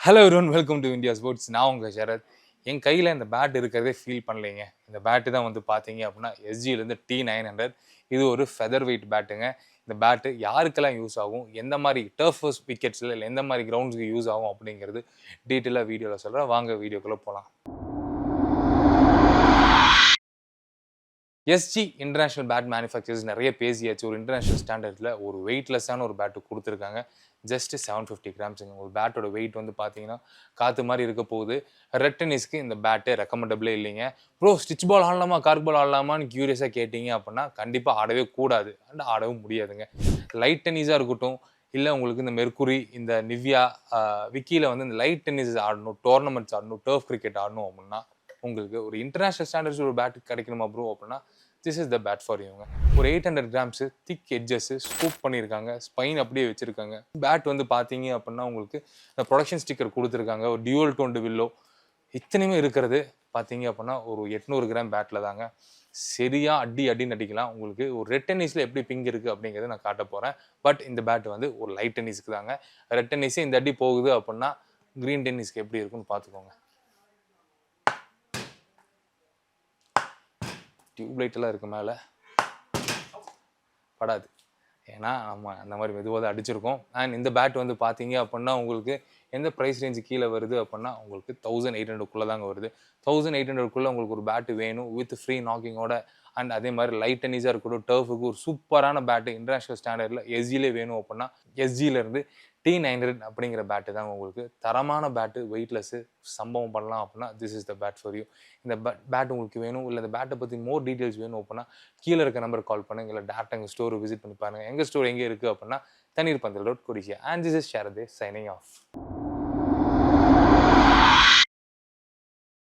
Hello everyone, welcome to India sports. நான் உங்கள் ஷரத். என் கையில் இந்த பேட் இருக்கிறதே ஃபீல் பண்ணலைங்க. இந்த பேட்டு தான் வந்து பார்த்தீங்க அப்படின்னா எஸ்ஜிலேருந்து T900. இது ஒரு ஃபெதர் வெயிட் பேட்டுங்க. இந்த பேட்டு யாருக்கெல்லாம் யூஸ் ஆகும், எந்த மாதிரி டர்ஃபஸ் விக்கெட்ஸில் இல்லை எந்த மாதிரி கிரவுண்ட்ஸுக்கு யூஸ் ஆகும் அப்படிங்கிறது டீட்டெயிலாக வீடியோவில் சொல்கிறேன். வாங்க வீடியோக்குள்ளே போகலாம். எஸ்ஜி இன்டர்நேஷனல் பேட் மேனுஃபேக்சர்ஸ் நிறைய பேசியாச்சு. ஒரு இன்டர்நேஷனல் ஸ்டாண்டர்டில் ஒரு வெயிட்லெஸ்ஸான ஒரு பேட்டு கொடுத்துருக்காங்க. ஜஸ்ட் 750 கிராம்ஸுங்க. ஒரு பேட்டோட வெயிட் வந்து பார்த்தீங்கன்னா காற்று மாதிரி இருக்க போகுது. ரெட் டென்னிஸ்க்கு இந்த பேட்டு ரெக்கமெண்டபிளே இல்லைங்க. ப்ரோ, ஸ்டிச் பால் ஆடலாமா கார்க் பால் ஆடலாமான்னு க்யூரியஸாக கேட்டிங்க அப்படின்னா கண்டிப்பாக ஆடவே கூடாது அண்ட் ஆடவும் முடியாதுங்க. லைட் டென்னிஸாக இருக்கட்டும், இல்லை உங்களுக்கு இந்த மெர்க்குரி, இந்த நிவ்யா, விக்கியில் வந்து இந்த லைட் டென்னிஸ் ஆடணும், டோர்னமெண்ட்ஸ் ஆடணும், டர்ஃப் கிரிக்கெட் ஆடணும் அப்படின்னா உங்களுக்கு ஒரு இன்டர்நேஷனல் ஸ்டாண்டர்ட்ஸ் ஒரு பேட் கிடைக்கணுமா ப்ரோ அப்படின்னா this is the bat for யூங்க. ஒரு 800 கிராம்ஸ் திக் எட்ஜஸ் ஸ்கூப் பண்ணியிருக்காங்க, ஸ்பைன் அப்படியே வச்சிருக்காங்க. பேட் வந்து பார்த்தீங்க அப்படின்னா உங்களுக்கு இந்த ப்ரொடக்ஷன் ஸ்டிக்கர் கொடுத்துருக்காங்க. ஒரு டியூவல் டோன்டு வில்லோ இத்தனையுமே இருக்கிறது பார்த்தீங்க அப்படின்னா ஒரு 800 கிராம் பேட்டில் தாங்க. சரியா அடின்னு அடிக்கலாம். உங்களுக்கு ஒரு ரெட் டென்னிஸில் எப்படி பிங்க் இருக்குது அப்படிங்கிறத நான் காட்ட போகிறேன். பட் இந்த பேட் வந்து ஒரு லைட் டென்னிஸ்க்கு தாங்க. ரெட் டென்னிஸே இந்த அடி போகுது அப்படின்னா க்ரீன் டென்னிஸ்க்கு எப்படி இருக்குன்னு பார்த்துக்கோங்க. டியூப்லைட்டெல்லாம் இருக்குது மேலே, படாது. ஏன்னா நம்ம அந்த மாதிரி மெதுவாக தான் அடிச்சிருக்கோம். அண்ட் இந்த பேட் வந்து பார்த்தீங்க அப்படின்னா உங்களுக்கு எந்த ப்ரைஸ் ரேஞ்சு கீழே வருது அப்படின்னா உங்களுக்கு 1800 தாங்க வருது. 1800 உங்களுக்கு ஒரு பேட்டு வேணும் வித் ஃப்ரீ நாக்கிங்கோட. அண்ட் அதே மாதிரி லைட் டென்னிஸாக இருக்கட்டும், டர்ஃபுக்கு ஒரு சூப்பரான பேட்டு இன்டர்நேஷனல் ஸ்டாண்டர்டில் எஸ்ஜிலே வேணும் அப்படின்னா எஸ்ஜிலேருந்து T900 அப்படிங்கிற பேட்டு தாங்க உங்களுக்கு தரமான பேட்டு, வெயிட்லெஸ்ஸு, சம்பவம் பண்ணலாம் அப்படின்னா this is the bat for you. இந்த பேட் உங்களுக்கு வேணும், இல்லை இந்த பேட்டை பற்றி மோர் டீட்டெயில்ஸ் வேணும் அப்படின்னா கீழே இருக்க நம்பருக்கு கால் பண்ணுங்க, இல்லை டேரக்டாக எங்கள் ஸ்டோரை விசிட் பண்ணி பாருங்கள். எங்கள் ஸ்டோர் எங்கே இருக்குது அப்படின்னா தண்ணீர் பந்தல் road, Codissia. And this is Sharath signing of.